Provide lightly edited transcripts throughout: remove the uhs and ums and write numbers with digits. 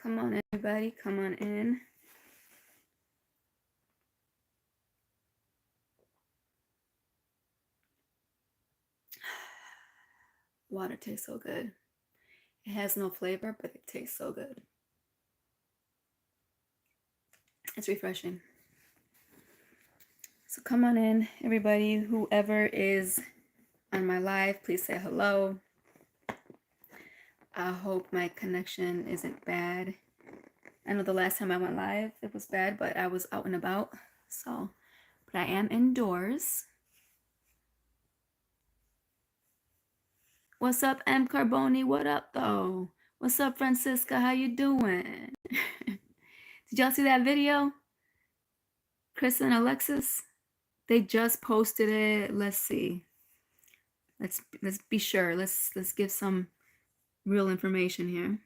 Come on, everybody. Come on in. Water tastes so good. It has no flavor, but it tastes so good. It's refreshing. So come on in, everybody. Whoever is on my live, please say hello. I hope my connection isn't bad. I know the last time I went live, it was bad, but I was out and about. So, but I am indoors. What's up, M. Carboni? What up, though? What's up, Francisca? How you doing? Did y'all see that video? Crissa and Alexis? They just posted it. Let's see. Let's be sure. Let's give some real information here.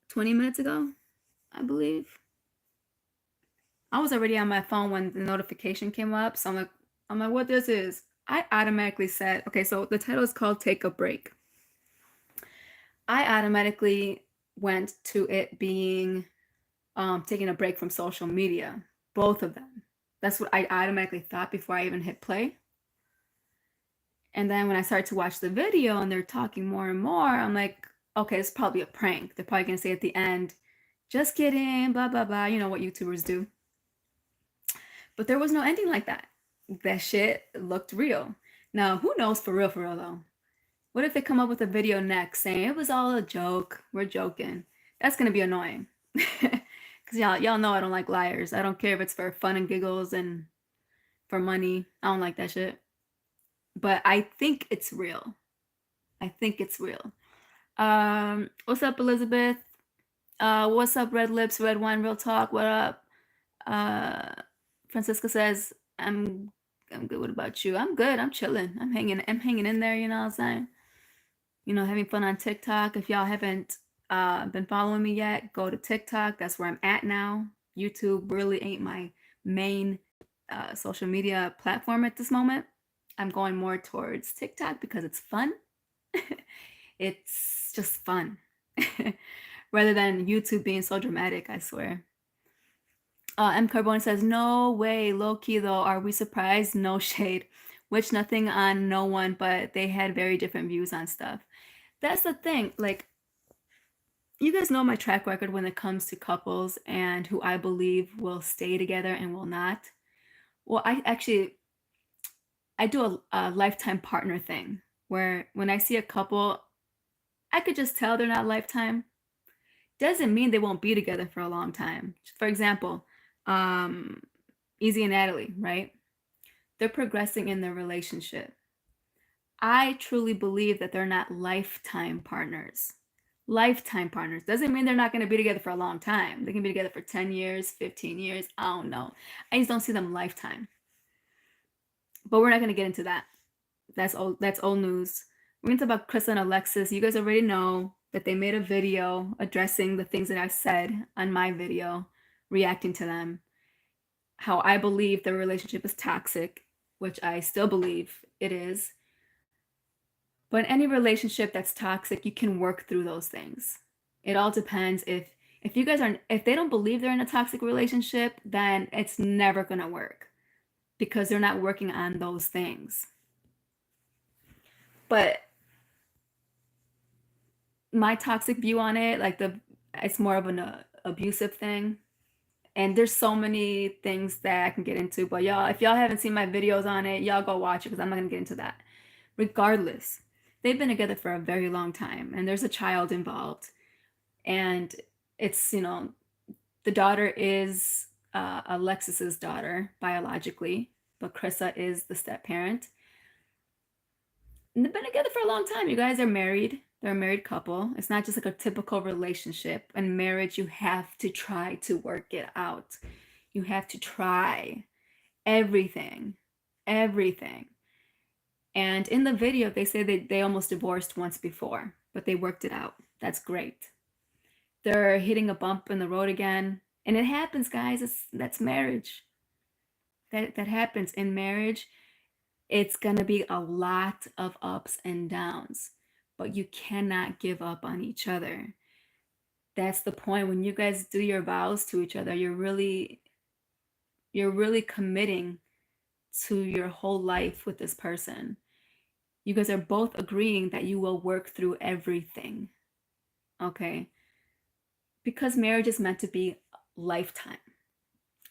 20 minutes ago, I believe. I was already on my phone when the notification came up, so I'm like, what this is? I automatically said, okay, so the title is called Take a Break. I automatically went to it being taking a break from social media, both of them. That's what I automatically thought before I even hit play. And then when I started to watch the video and they're talking more and more, I'm like, okay, it's probably a prank. They're probably going to say at the end, just kidding, blah, blah, blah. You know what YouTubers do. But there was no ending like that. That shit looked real. Now, who knows for real though? What if they come up with a video next saying it was all a joke? We're joking. That's going to be annoying. Because y'all know I don't like liars. I don't care if it's for fun and giggles and for money. I don't like that shit. But I think it's real. I think it's real. What's up, Elizabeth? What's up, Red Lips, Red Wine, Real Talk? What up? Francisca says, I'm good. What about you? I'm good. I'm chilling. I'm hanging in there, you know what I'm saying? You know, having fun on TikTok. If y'all haven't been following me yet, go to TikTok. That's where I'm at now. YouTube really ain't my main social media platform at this moment. I'm going more towards TikTok because it's fun. It's just fun. Rather than YouTube being so dramatic, I swear. M. Carbone says, no way, low-key though, are we surprised? No shade. Which nothing on no one, but they had very different views on stuff. That's the thing, like, you guys know my track record when it comes to couples and who I believe will stay together and will not. Well, I do a lifetime partner thing where when I see a couple, I could just tell they're not lifetime. Doesn't mean they won't be together for a long time. For example, Easy and Natalie, right? They're progressing in their relationship. I truly believe that they're not lifetime partners. Lifetime partners doesn't mean they're not going to be together for a long time. They can be together for 10 years, 15 years. I don't know. I just don't see them lifetime. But we're not going to get into that. That's old news. We're going to talk about Crissa and Alexis. You guys already know that they made a video addressing the things that I said on my video, reacting to them, how I believe their relationship is toxic, which I still believe it is. But any relationship that's toxic, you can work through those things. It all depends if you guys are, if they don't believe they're in a toxic relationship, then it's never going to work because they're not working on those things. But my toxic view on it, like it's more of an abusive thing. And there's so many things that I can get into, but y'all, if y'all haven't seen my videos on it, y'all go watch it because I'm not gonna get into that. Regardless, they've been together for a very long time and there's a child involved. And it's, you know, the daughter is Alexis's daughter biologically, but Crissa is the step parent. And they've been together for a long time. You guys are married. They're a married couple. It's not just like a typical relationship. In marriage, you have to try to work it out. You have to try everything. And in the video, they say they almost divorced once before, but they worked it out. That's great. They're hitting a bump in the road again. And it happens, guys. That's marriage. That happens in marriage. It's going to be a lot of ups and downs, but you cannot give up on each other. That's the point. When you guys do your vows to each other, you're really committing to your whole life with this person. You guys are both agreeing that you will work through everything. Okay? Because marriage is meant to be lifetime,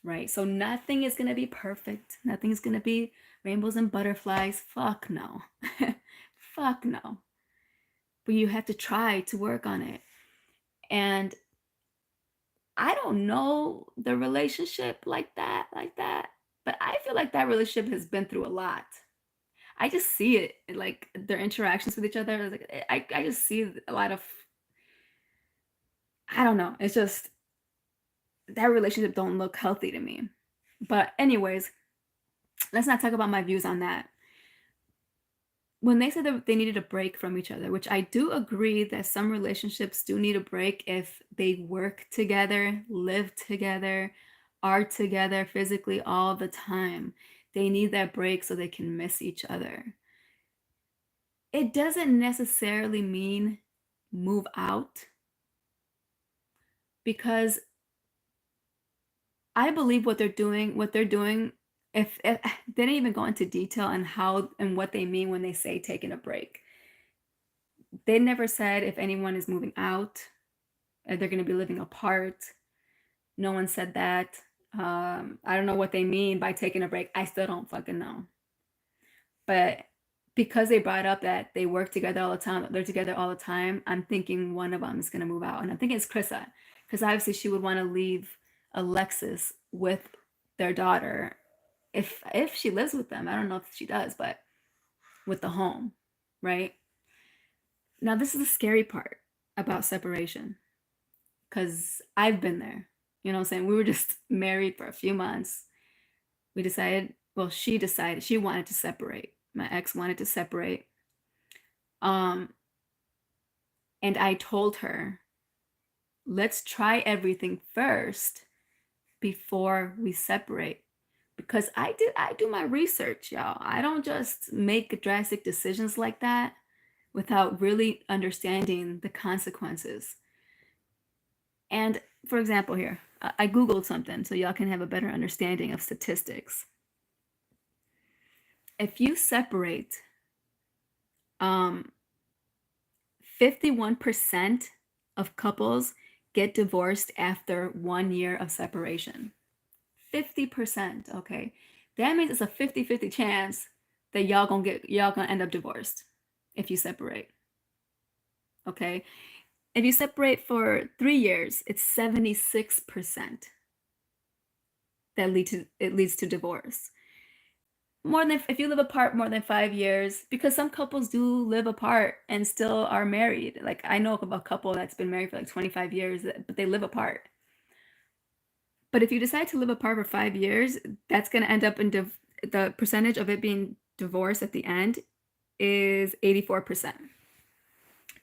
right? So nothing is going to be perfect. Nothing is going to be rainbows and butterflies. Fuck no. Fuck no. But you have to try to work on it. And I don't know the relationship like that, but I feel like that relationship has been through a lot. I just see it, like their interactions with each other. Like, I just see a lot of, I don't know. It's just that relationship don't look healthy to me. But anyways, let's not talk about my views on that. When they said that they needed a break from each other, which I do agree that some relationships do need a break if they work together, live together, are together physically all the time. They need that break so they can miss each other. It doesn't necessarily mean move out, because I believe what they're doing, if they didn't even go into detail on how and what they mean when they say taking a break. They never said if anyone is moving out, they're going to be living apart. No one said that. I don't know what they mean by taking a break. I still don't fucking know. But because they brought up that they work together all the time, they're together all the time, I'm thinking one of them is going to move out. And I'm thinking it's Crissa, because obviously she would want to leave Alexis with their daughter if she lives with them. I don't know if she does, but with the home, right? Now, this is the scary part about separation, because I've been there. You know what I'm saying? We were just married for a few months. We decided, well, she decided she wanted to separate. My ex wanted to separate. And I told her, let's try everything first before we separate. Because I do my research, y'all. I don't just make drastic decisions like that without really understanding the consequences. And for example, here, I Googled something so y'all can have a better understanding of statistics. If you separate, 51% of couples get divorced after 1 year of separation. 50%, okay? That means it's a 50-50 chance that y'all gonna end up divorced if you separate. Okay? If you separate for 3 years, it's 76% that leads to divorce. More than, if you live apart more than 5 years, because some couples do live apart and still are married. Like, I know of a couple that's been married for like 25 years, but they live apart. But if you decide to live apart for 5 years, that's going to end up in the percentage of it being divorced at the end is 84%.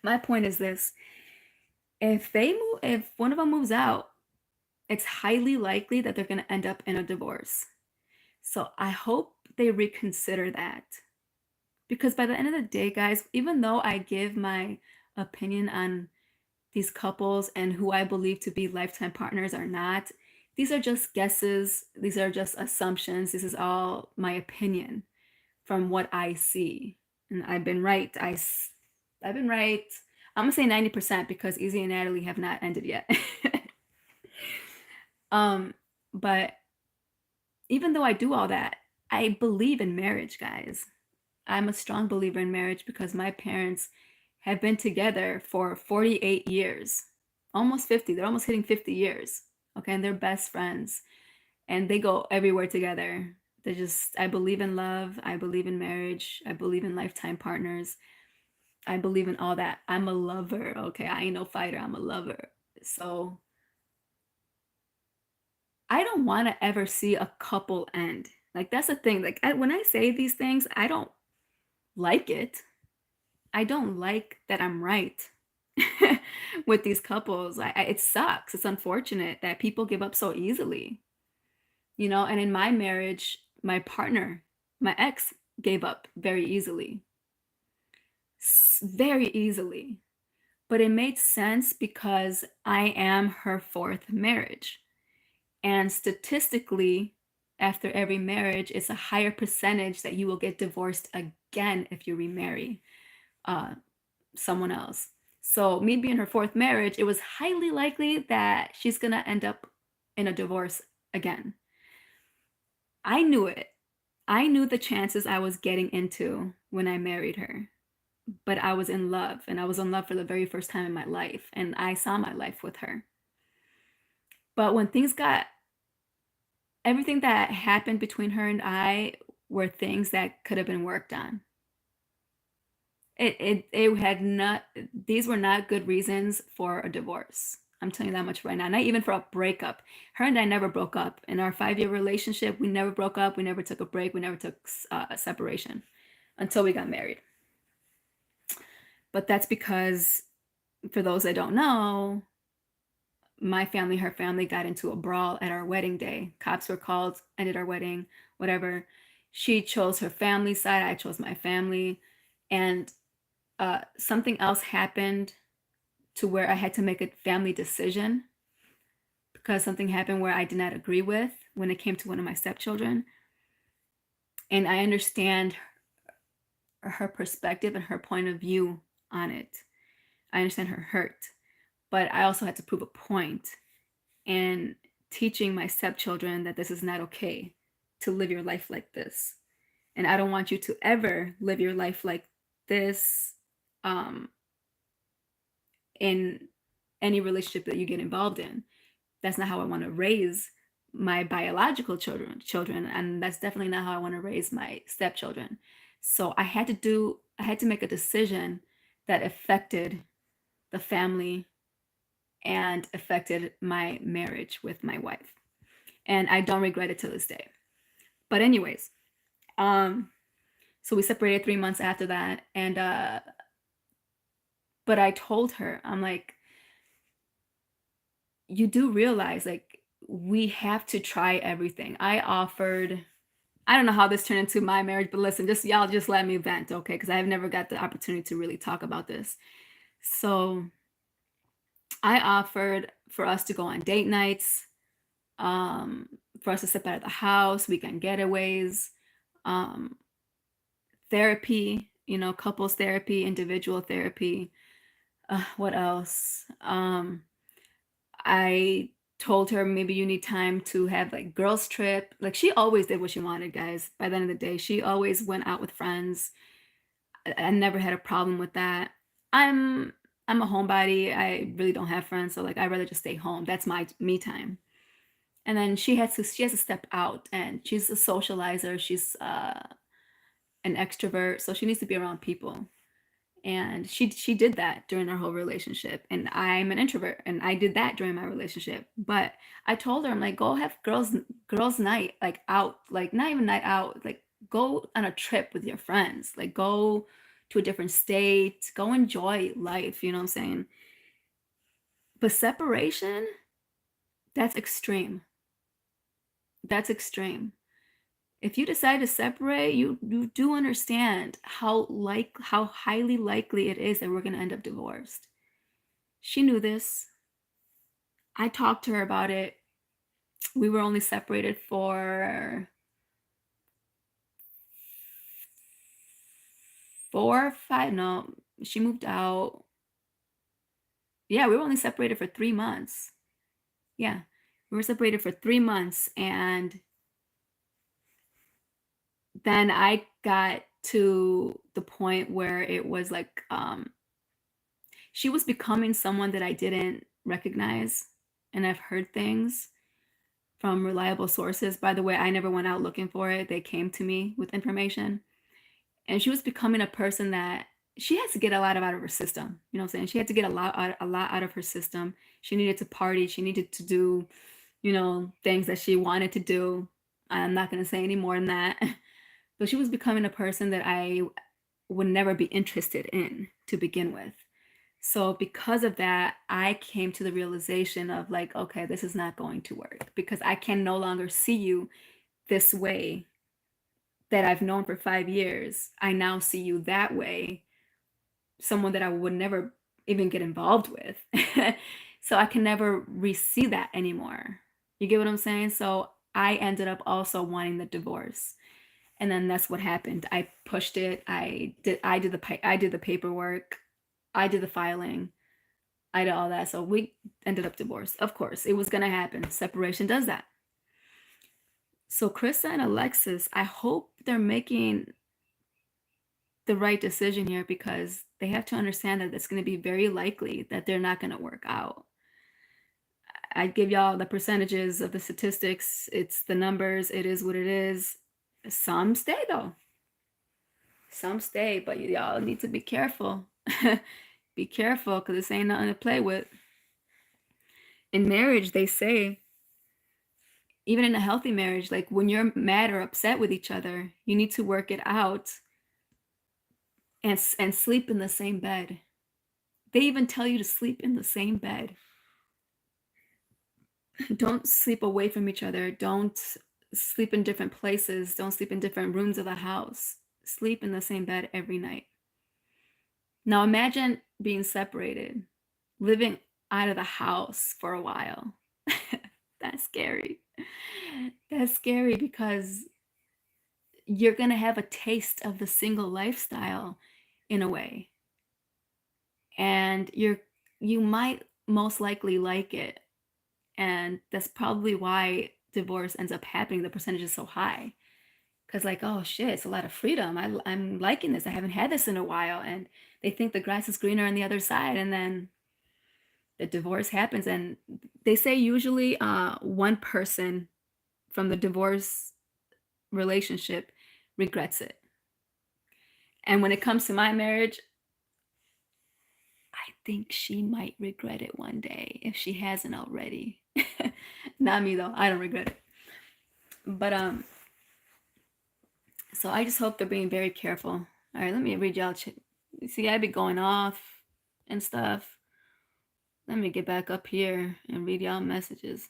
My point is this: if one of them moves out, it's highly likely that they're going to end up in a divorce. So I hope they reconsider that. Because by the end of the day, guys, even though I give my opinion on these couples and who I believe to be lifetime partners or not, these are just guesses. These are just assumptions. This is all my opinion from what I see. And I've been right. I've been right. I'm going to say 90% because Easy and Natalie have not ended yet. But even though I do all that, I believe in marriage, guys. I'm a strong believer in marriage because my parents have been together for 48 years, almost 50. They're almost hitting 50 years. Okay. And they're best friends and they go everywhere together. I believe in love. I believe in marriage. I believe in lifetime partners. I believe in all that. I'm a lover. Okay. I ain't no fighter. I'm a lover. So I don't want to ever see a couple end. Like, that's the thing. Like, when I say these things, I don't like it. I don't like that I'm right with these couples. It sucks. It's unfortunate that people give up so easily, and in my marriage, my partner, my ex, gave up very easily. Very easily. But it made sense because I am her fourth marriage. And statistically, after every marriage, it's a higher percentage that you will get divorced again if you remarry uh, someone else. So, me being her fourth marriage, it was highly likely that she's going to end up in a divorce again. I knew it. I knew the chances I was getting into when I married her, but I was in love, and I was in love for the very first time in my life, and I saw my life with her. But when things got everything that happened between her and I were things that could have been worked on. It had not these were not good reasons for a divorce. I'm telling you that much right now. Not even for a breakup. Her and I never broke up. In our 5-year relationship, we never broke up. We never took a break. We never took a separation until we got married. But that's because, for those that don't know, my family, her family got into a brawl at our wedding day. Cops were called, ended our wedding, whatever. She chose her family side. I chose my family. And something else happened to where I had to make a family decision because something happened where I did not agree with when it came to one of my stepchildren. And I understand her perspective and her point of view on it. I understand her hurt, but I also had to prove a point and teaching my stepchildren that this is not okay to live your life like this. And I don't want you to ever live your life like this um, in any relationship that you get involved in. That's not how I want to raise my biological children, and that's definitely not how I want to raise my stepchildren. So I had to make a decision that affected the family and affected my marriage with my wife. And I don't regret it to this day. But anyways, um, so we separated 3 months after that, and but I told her, I'm like, you do realize like we have to try everything. I don't know how this turned into my marriage, but listen, just y'all just let me vent, okay? Because I've never got the opportunity to really talk about this. So I offered for us to go on date nights, for us to step out of the house, weekend getaways, um, therapy, couples therapy, individual therapy. What else? I told her maybe you need time to have like girls trip. Like she always did what she wanted, guys. By the end of the day, she always went out with friends. I never had a problem with that. I'm I'm a homebody. I really don't have friends, so like I'd rather just stay home. That's my me time. And then she has to step out, and she's a socializer. She's an extrovert, so she needs to be around people. And she did that during our whole relationship, and I'm an introvert, and I did that during my relationship. But I told her, I'm like, go have girls night, like out, like not even night out, like go on a trip with your friends, like go to a different state, go enjoy life, you know what I'm saying? But separation, that's extreme. That's extreme. If you decide to separate, you do understand how highly likely it is that we're going to end up divorced. She knew this. I talked to her about it. We were only separated for 4 or 5. No, she moved out. Yeah, we were only separated for 3 months. Yeah, we were separated for 3 months. And then I got to the point where it was like, she was becoming someone that I didn't recognize. And I've heard things from reliable sources. By the way, I never went out looking for it. They came to me with information. And she was becoming a person that she has to get a lot out of her system. You know what I'm saying? She had to get a lot out of her system. She needed to party. She needed to do, things that she wanted to do. I'm not going to say any more than that. But she was becoming a person that I would never be interested in to begin with. So because of that, I came to the realization of like, okay, this is not going to work because I can no longer see you this way that I've known for 5 years. I now see you that way, someone that I would never even get involved with. So I can never re-see that anymore. You get what I'm saying? So I ended up also wanting the divorce. And then that's what happened. I pushed it. I did the paperwork. I did the filing. I did all that. So we ended up divorced. Of course, it was going to happen. Separation does that. So Crissa and Alexis, I hope they're making the right decision here, because they have to understand that it's going to be very likely that they're not going to work out. I give y'all the percentages of the statistics. It's the numbers. It is what it is. Some stay though. Some stay, but y'all need to be careful. Be careful, because this ain't nothing to play with. In marriage, they say, even in a healthy marriage, like when you're mad or upset with each other, you need to work it out and sleep in the same bed. They even tell you to sleep in the same bed. Don't sleep away from each other. Don't sleep in different places. Don't sleep in different rooms of the house. Sleep in the same bed every night. Now imagine being separated, living out of the house for a while. That's scary. That's scary, because you're going to have a taste of the single lifestyle in a way. And you might most likely like it. And that's probably why divorce ends up happening. The percentage is so high. Because like, oh shit, it's a lot of freedom. I'm liking this. I haven't had this in a while. And they think the grass is greener on the other side. And then the divorce happens. And they say usually one person from the divorce relationship regrets it. And when it comes to my marriage, I think she might regret it one day if she hasn't already. Not me though. I don't regret it. But so I just hope they're being very careful. All right, let me read y'all. See, I be going off and stuff. Let me get back up here and read y'all messages.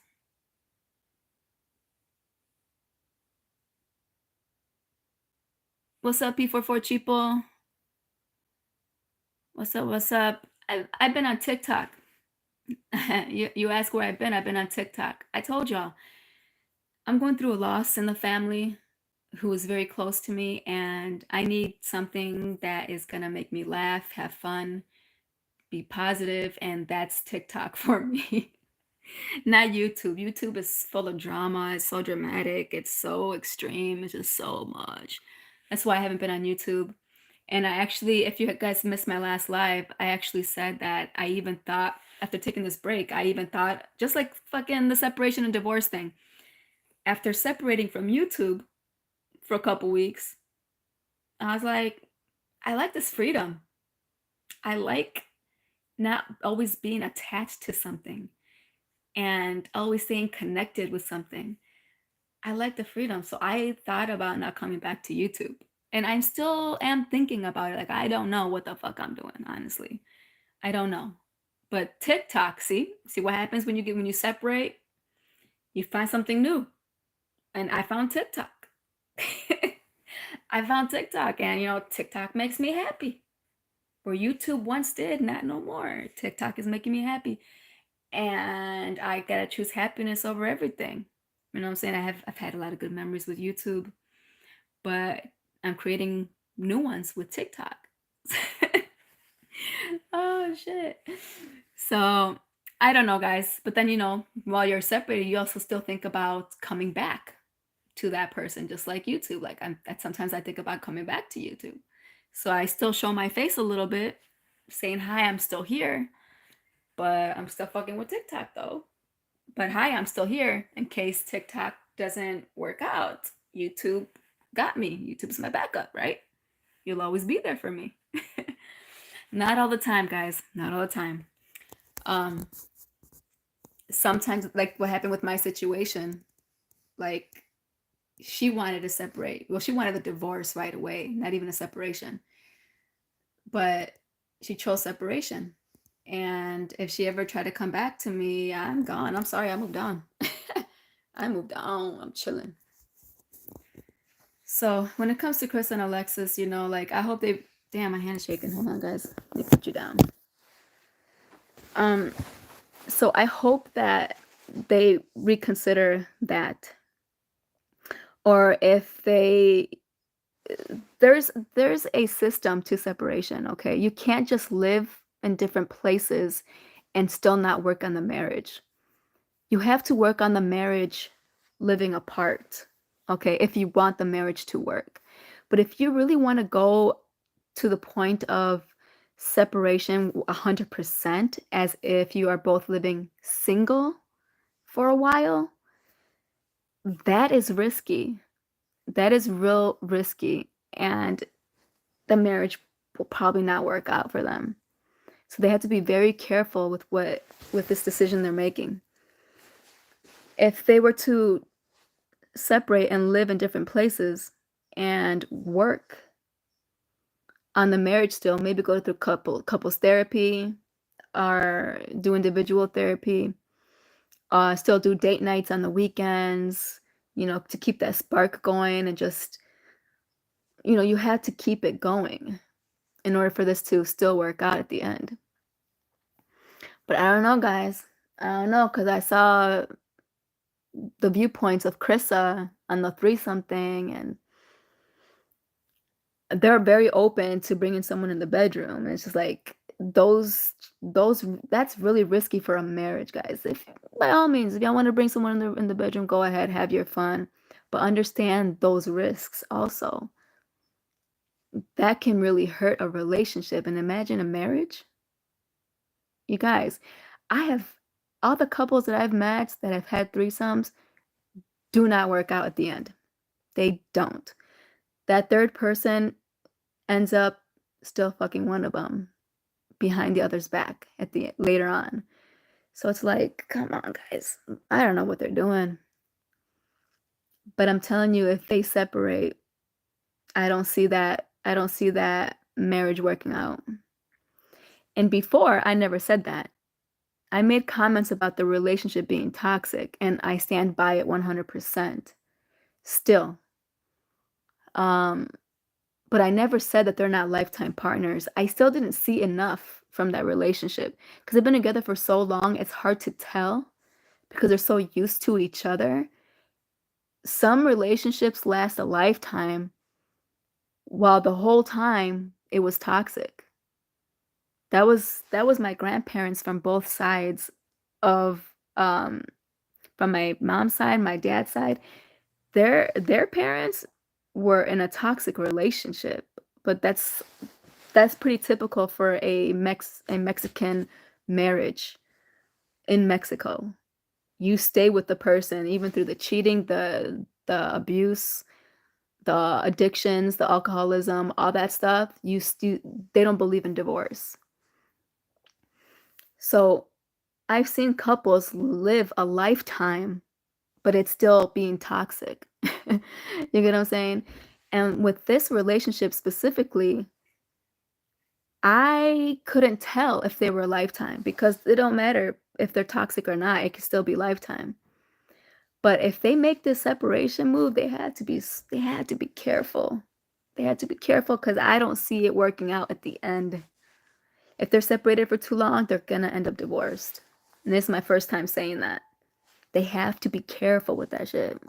What's up, P44 Cheapo? What's up? What's up? I've been on TikTok. You ask where I've been on TikTok. I told y'all, I'm going through a loss in the family who is very close to me, and I need something that is gonna make me laugh, have fun, be positive, and that's TikTok for me. Not YouTube. YouTube is full of drama. It's so dramatic. It's so extreme. It's just so much. That's why I haven't been on YouTube. And I actually, if you guys missed my last live, I actually said that I even thought, after taking this break, I even thought, just like fucking the separation and divorce thing, after separating from YouTube for a couple weeks, I was like, I like this freedom. I like not always being attached to something and always staying connected with something. I like the freedom. So I thought about not coming back to YouTube. And I still am thinking about it. Like, I don't know what the fuck I'm doing, honestly. I don't know. But TikTok, see what happens when you separate? You find something new. And I found TikTok. I found TikTok, and TikTok makes me happy. Where YouTube once did, not no more. TikTok is making me happy. And I gotta choose happiness over everything. You know what I'm saying? I've had a lot of good memories with YouTube, but I'm creating new ones with TikTok. Oh shit. So I don't know, guys. But then while you're separated, you also still think about coming back to that person, just like YouTube. Like sometimes I think about coming back to YouTube. So I still show my face a little bit, saying hi, I'm still here. But I'm still fucking with TikTok though. But hi, I'm still here in case TikTok doesn't work out. YouTube got me. YouTube's my backup, right? You'll always be there for me. Not all the time, guys. Not all the time. Sometimes, like what happened with my situation, like she wanted to separate. Well, she wanted a divorce right away, not even a separation. But she chose separation. And if she ever tried to come back to me, I'm gone. I'm sorry, I moved on. I moved on. I'm chilling. So when it comes to Crissa and Alexis, like I hope they... Damn, my hand is shaking. Hold on, guys. Let me put you down. So I hope that they reconsider that, or if there's a system to separation, okay? You can't just live in different places and still not work on the marriage. You have to work on the marriage living apart, okay, if you want the marriage to work. But if you really want to go to the point of separation 100%, as if you are both living single for a while, that is risky. That is real risky. And the marriage will probably not work out for them. So they have to be very careful with this decision they're making. If they were to separate and live in different places and work on the marriage still, maybe go through couples therapy or do individual therapy, still do date nights on the weekends, to keep that spark going, and just, you have to keep it going in order for this to still work out at the end. But I don't know, guys. I don't know, because I saw the viewpoints of Crissa on the threesome thing, and they're very open to bringing someone in the bedroom. And it's just like those that's really risky for a marriage, guys. If by all means, if y'all want to bring someone in the bedroom, go ahead, have your fun, but understand those risks also. That can really hurt a relationship. And imagine a marriage. You guys, I have all the couples that I've met that have had threesomes do not work out at the end. They don't. That third person ends up still fucking one of them behind the other's back later on. So it's like, come on, guys. I don't know what they're doing. But I'm telling you, if they separate, I don't see that marriage working out. And before, I never said that. I made comments about the relationship being toxic, and I stand by it 100%. Still. But I never said that they're not lifetime partners. I still didn't see enough from that relationship because they've been together for so long. It's hard to tell because they're so used to each other. Some relationships last a lifetime while the whole time it was toxic. That was my grandparents from both sides of from my mom's side, my dad's side. Their parents were in a toxic relationship, but that's pretty typical for a Mexican marriage in Mexico. You stay with the person even through the cheating, the abuse, the addictions, the alcoholism, all that stuff. They don't believe in divorce. So I've seen couples live a lifetime, but it's still being toxic. You get what I'm saying? And with this relationship specifically, I couldn't tell if they were a lifetime because it don't matter if they're toxic or not, it could still be lifetime. But if they make this separation move, they had to be careful. They had to be careful because I don't see it working out at the end. If they're separated for too long, they're gonna end up divorced. And this is my first time saying that. They have to be careful with that shit.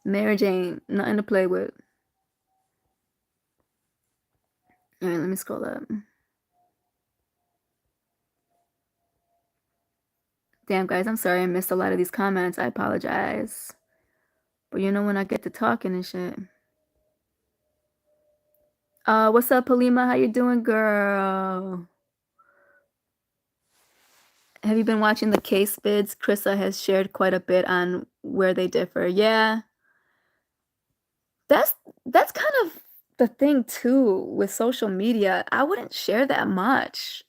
Marriage ain't nothing to play with. All right, let me scroll up. Damn, guys, I'm sorry I missed a lot of these comments. I apologize. But when I get to talking and shit. What's up, Palima? How you doing, girl? Have you been watching the case vids? Crissa has shared quite a bit on where they differ. Yeah. That's kind of the thing too with social media. I wouldn't share that much.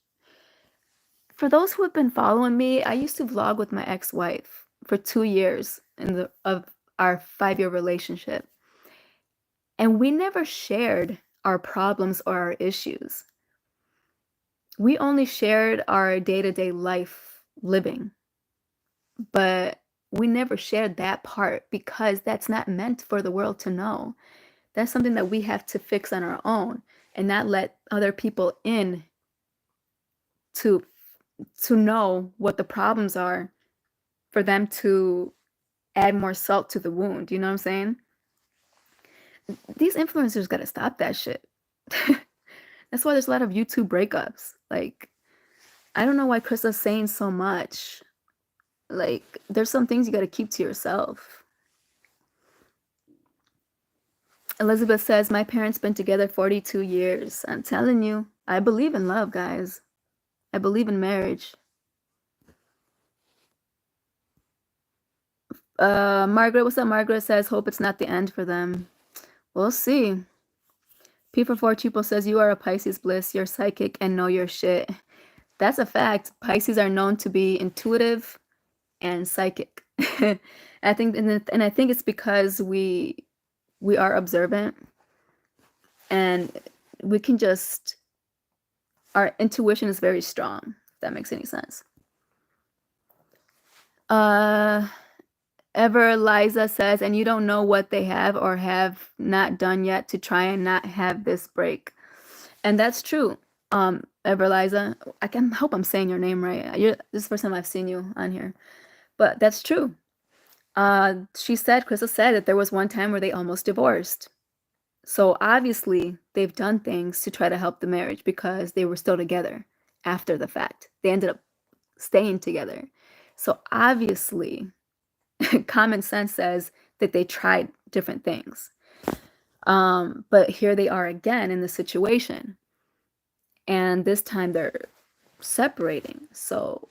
For those who have been following me, I used to vlog with my ex-wife for 2 years of our 5-year relationship. And we never shared our problems or our issues. We only shared our day-to-day life living. But we never shared that part because that's not meant for the world to know. That's something that we have to fix on our own and not let other people in to to know what the problems are for them to add more salt to the wound. You know what I'm saying? These influencers got to stop that shit. That's why there's a lot of YouTube breakups. Like, I don't know why Crissa's saying so much. Like, there's some things you got to keep to yourself. Elizabeth says, my parents been together 42 years. I'm telling you, I believe in love, guys. I believe in marriage. Margaret, what's up? Margaret says, hope it's not the end for them. We'll see. P for 4 Cheapo says, you are a Pisces, Bliss. You're psychic and know your shit. That's a fact. Pisces are known to be intuitive and psychic. I think, and I think it's because we are observant, and we can just, our intuition is very strong, if that makes any sense. Ever Liza says, and you don't know what they have or have not done yet to try and not have this break. And that's true. Ever Liza, I hope I'm saying your name right. This is the first time I've seen you on here, but that's true. Crissa said that there was one time where they almost divorced. So obviously they've done things to try to help the marriage because they were still together after the fact. They ended up staying together. So obviously common sense says that they tried different things. But here they are again in the situation. And this time they're separating. So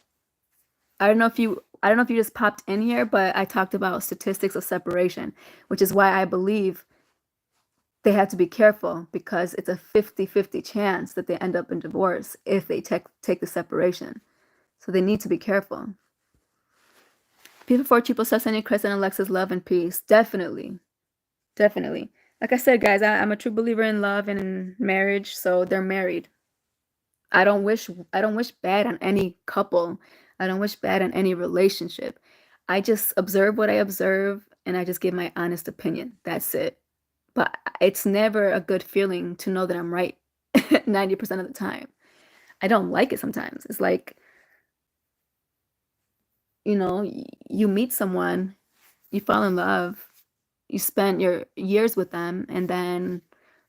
I don't know if you just popped in here, but I talked about statistics of separation, which is why I believe they have to be careful, because it's a 50-50 chance that they end up in divorce if they take the separation. So they need to be careful. People for Cheapo says, sending Chris and Alexis love and peace. Definitely. Definitely. Like I said, guys, I'm a true believer in love and in marriage, so they're married. I don't wish bad on any couple. I don't wish bad on any relationship. I just observe what I observe, and I just give my honest opinion. That's it. But it's never a good feeling to know that I'm right 90% of the time. I don't like it sometimes. It's like, you meet someone, you fall in love, you spend your years with them, and then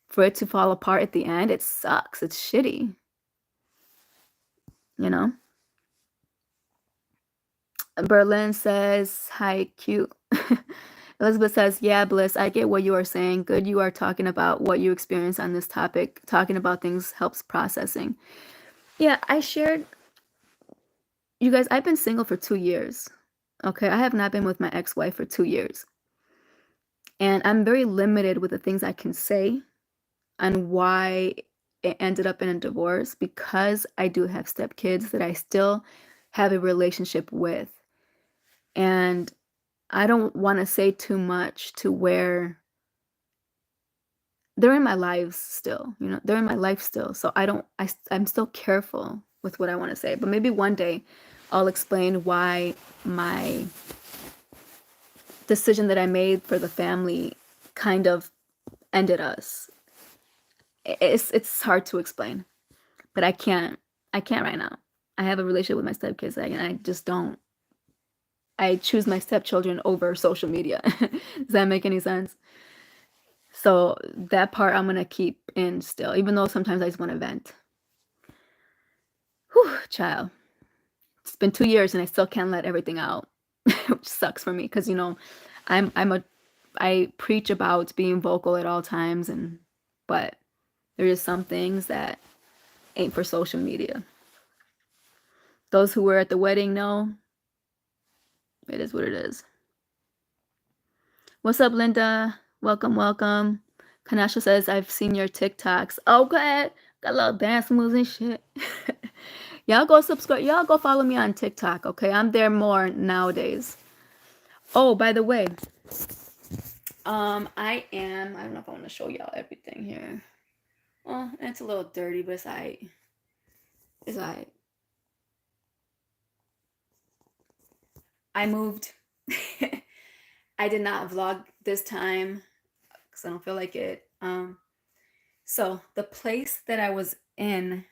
for it to fall apart at the end, it sucks. It's shitty. Berlin says, hi, cute. Elizabeth says, yeah, Bliss, I get what you are saying. Good you are talking about what you experience on this topic. Talking about things helps processing. Yeah, I shared, you guys, I've been single for 2 years. Okay, I have not been with my ex-wife for 2 years. And I'm very limited with the things I can say on why it ended up in a divorce, because I do have stepkids that I still have a relationship with. And I don't want to say too much to where they're in my lives still, they're in my life still. So I'm still careful with what I want to say, but maybe one day I'll explain why my decision that I made for the family kind of ended us. It's hard to explain, but I can't right now. I have a relationship with my stepkids, and I just don't. I choose my stepchildren over social media. Does that make any sense? So that part I'm gonna keep in still, even though sometimes I just want to vent. Whew, child. It's been 2 years and I still can't let everything out, which sucks for me, because I preach about being vocal at all times, but there is some things that ain't for social media. Those who were at the wedding know it is what it is. What's up, Linda? Welcome. Kanasha says, I've seen your TikToks. Okay, got little dance moves and shit. Y'all go subscribe. Y'all go follow me on TikTok, okay? I'm there more nowadays. Oh, by the way, I don't know if I want to show y'all everything here. Well, it's a little dirty, but it's alright. I moved. I did not vlog this time because I don't feel like it. So the place that I was in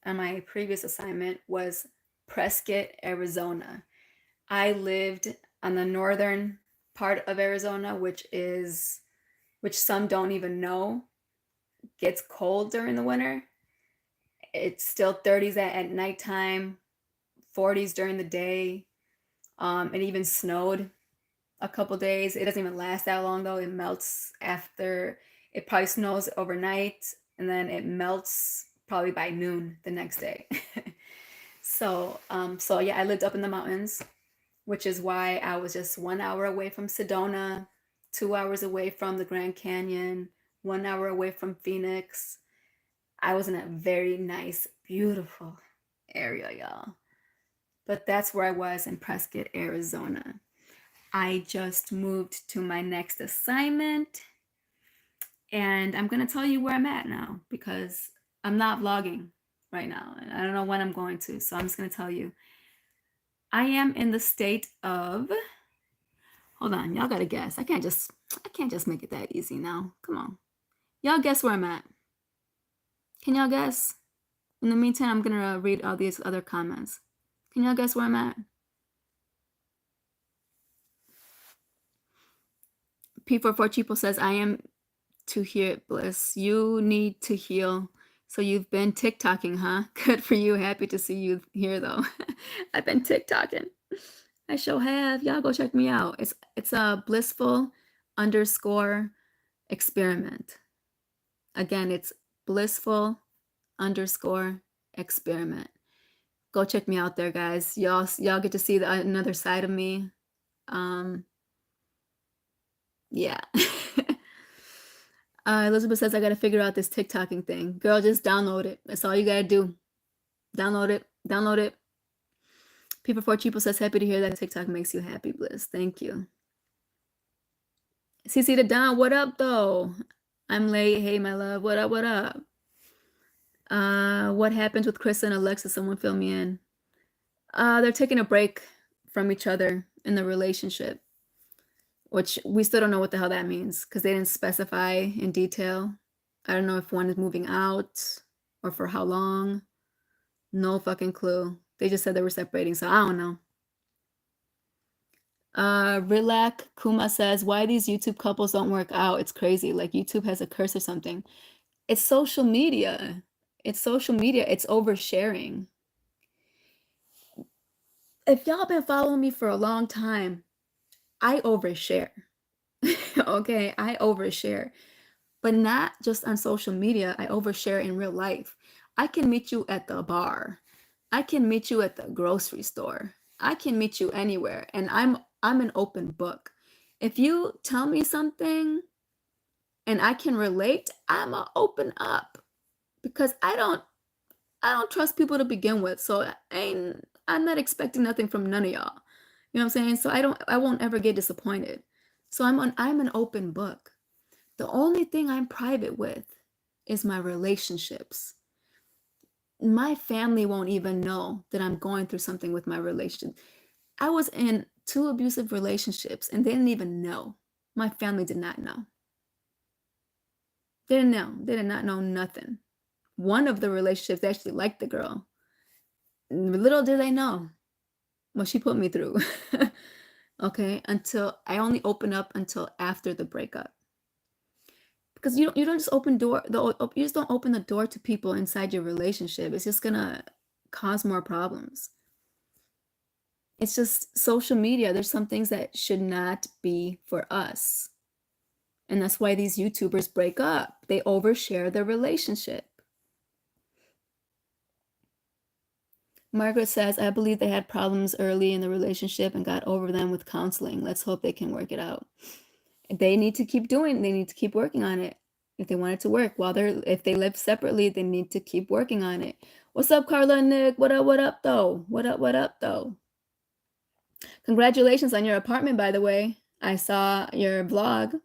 on my previous assignment was Prescott, Arizona. I lived on the northern part of Arizona, which some don't even know gets cold during the winter. It's still 30s at nighttime, 40s during the day. It even snowed a couple days. It doesn't even last that long though. It melts after, it probably snows overnight and then it melts probably by noon the next day. So yeah, I lived up in the mountains, which is why I was just 1 hour away from Sedona, 2 hours away from the Grand Canyon, 1 hour away from Phoenix. I was in a very nice, beautiful area, y'all. But that's where I was in Prescott, Arizona. I just moved to my next assignment, and I'm going to tell you where I'm at now because I'm not vlogging right now. And I don't know when I'm going to, so I'm just going to tell you. I am in the state of, hold on, y'all got to guess. I can't just make it that easy now. Come on. Y'all guess where I'm at. Can y'all guess? In the meantime, I'm going to read all these other comments. Can y'all guess where I'm at? P44 Cheapo says, I am to hear it, Bliss. You need to heal. So you've been TikToking, huh? Good for you. Happy to see you here, though. I've been TikToking. I sure have. Y'all go check me out. It's a blissful _experiment. Again, it's blissful _experiment. Go check me out there, guys. Y'all get to see another side of me. Yeah. Elizabeth says, I got to figure out this TikToking thing. Girl, just download it. That's all you got to do. Download it. Download it. P44 Cheapo says, happy to hear that TikTok makes you happy, Bliss. Thank you. CC the Don, what up, though? I'm late. Hey, my love. What up, what up? What happens with Crissa and Alexis? Someone fill me in. They're taking a break from each other in the relationship, which we still don't know what the hell that means because they didn't specify in detail. I don't know if one is moving out or for how long. No fucking clue. They just said they were separating, so I don't know. Rilak Kuma says, why these YouTube couples don't work out? It's crazy. Like YouTube has a curse or something. It's social media. It's social media. It's oversharing. If y'all been following me for a long time, I overshare. Okay, I overshare. But not just on social media. I overshare in real life. I can meet you at the bar. I can meet you at the grocery store. I can meet you anywhere, and I'm an open book. If you tell me something and I can relate, I'ma open up because I don't trust people to begin with. So I'm not expecting nothing from none of y'all. You know what I'm saying? So I won't ever get disappointed. So I'm an open book. The only thing I'm private with is my relationships. My family won't even know that I'm going through something with my relationship. I was in 2 abusive relationships and they didn't even know. My family did not know. They didn't know. They did not know nothing. One of the relationships, they actually liked the girl. Little did they know what she put me through. Okay, until I only open up until after the breakup. Because you don't just you just don't open the door to people inside your relationship. It's just gonna cause more problems. It's just social media. There's some things that should not be for us. And that's why these YouTubers break up. They overshare their relationship. Margaret says, I believe they had problems early in the relationship and got over them with counseling. Let's hope they can work it out. They need to keep working on it. If they want it to work if they live separately, they need to keep working on it. What's up, Carla and Nick? What up, though? What up, though? Congratulations on your apartment, by the way. I saw your vlog.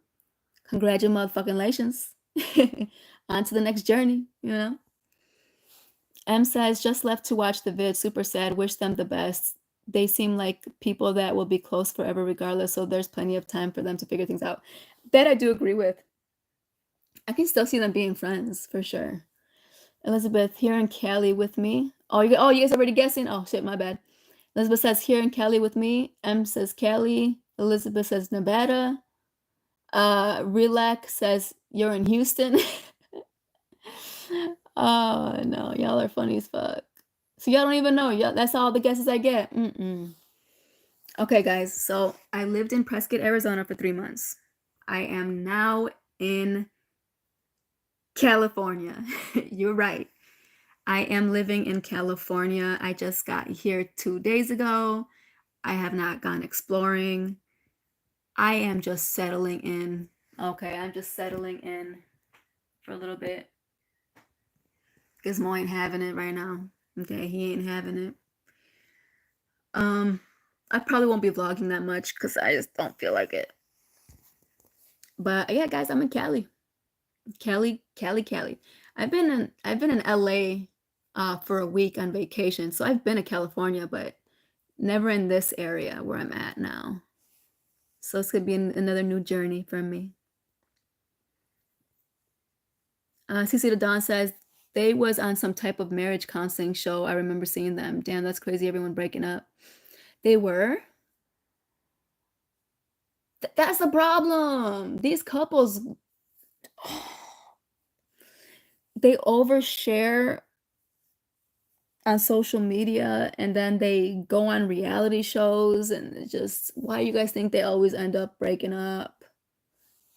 Congratulations. On to the next journey, you know? M says, just left to watch the vid. Super sad. Wish them the best. They seem like people that will be close forever regardless, so there's plenty of time for them to figure things out. That I do agree with. I can still see them being friends, for sure. Elizabeth, here in Cali with me. Oh, you guys already guessing? Oh shit, my bad. Elizabeth says here in Cali with me. M says Cali. Elizabeth says Nevada. Relax says you're in Houston. Oh no, y'all are funny as fuck. So y'all don't even know. Y'all, that's all the guesses I get. Okay, guys. So I lived in Prescott, Arizona for 3 months. I am now in California. You're right. I am living in California. I just got here 2 days ago. I have not gone exploring. I am just settling in. Okay, I'm just settling in for a little bit. Gizmo ain't having it right now. Okay, he ain't having it. I probably won't be vlogging that much because I just don't feel like it. But yeah, guys, I'm in Cali. Cali. I've been in LA for a week on vacation. So I've been to California, but never in this area where I'm at now. So it's gonna be another new journey for me. CC the Dawn says they was on some type of marriage counseling show. I remember seeing them. Damn, that's crazy. Everyone breaking up. They were. That's the problem. These couples, they overshare on social media and then they go on reality shows and it's just why you guys think they always end up breaking up?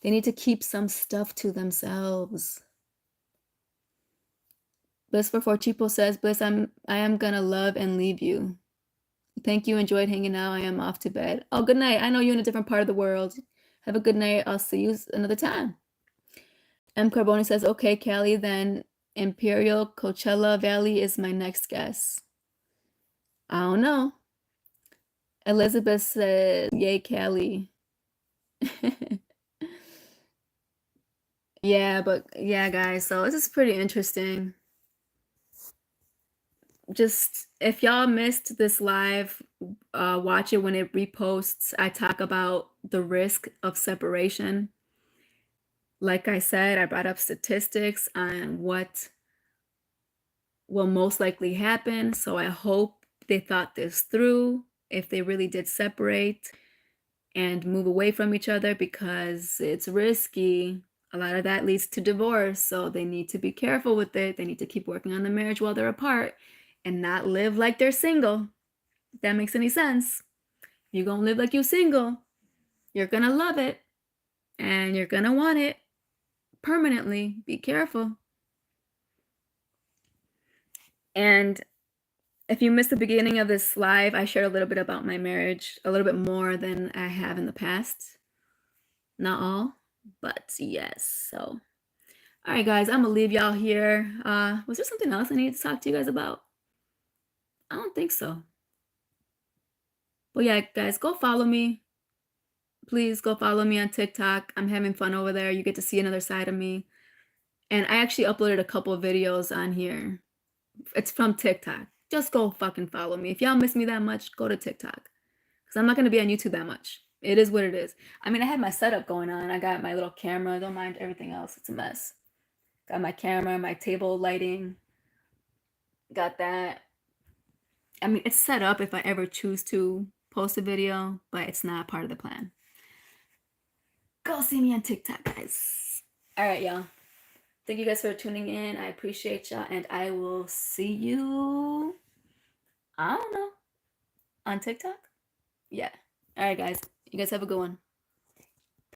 They need to keep some stuff to themselves. Bliss for Cheapo says, Bliss, I am gonna love and leave you. Thank you. Enjoyed hanging out. I am off to bed. Oh, good night. I know you're in a different part of the world. Have a good night. I'll see you another time. M. Carboni says, okay, Cali, then Imperial Coachella Valley is my next guess. I don't know. Elizabeth says, yay, Cali. Yeah, but yeah, guys, so this is pretty interesting. Just if y'all missed this live, watch it when it reposts. I talk about the risk of separation. Like I said, I brought up statistics on what will most likely happen. So I hope they thought this through if they really did separate and move away from each other because it's risky. A lot of that leads to divorce. So they need to be careful with it. They need to keep working on the marriage while they're apart and not live like they're single. If that makes any sense. If you're going to live like you're single, you're going to love it and you're going to want it permanently. Be careful. And if you missed the beginning of this live, I shared a little bit about my marriage, a little bit more than I have in the past. Not all, but yes. So, all right, guys, I'm gonna leave y'all here. Was there something else I needed to talk to you guys about? I don't think so. But yeah, guys, go follow me. Please go follow me on TikTok. I'm having fun over there. You get to see another side of me. And I actually uploaded a couple of videos on here. It's from TikTok. Just go fucking follow me. If y'all miss me that much, go to TikTok. Because I'm not going to be on YouTube that much. It is what it is. I mean, I had my setup going on. I got my little camera. Don't mind everything else. It's a mess. Got my camera, my table lighting. Got that. I mean, it's set up if I ever choose to post a video, but it's not part of the plan. Go see me on TikTok, guys. All right, y'all. Thank you guys for tuning in. I appreciate y'all, and I will see you, I don't know, on TikTok? Yeah. All right, guys. You guys have a good one.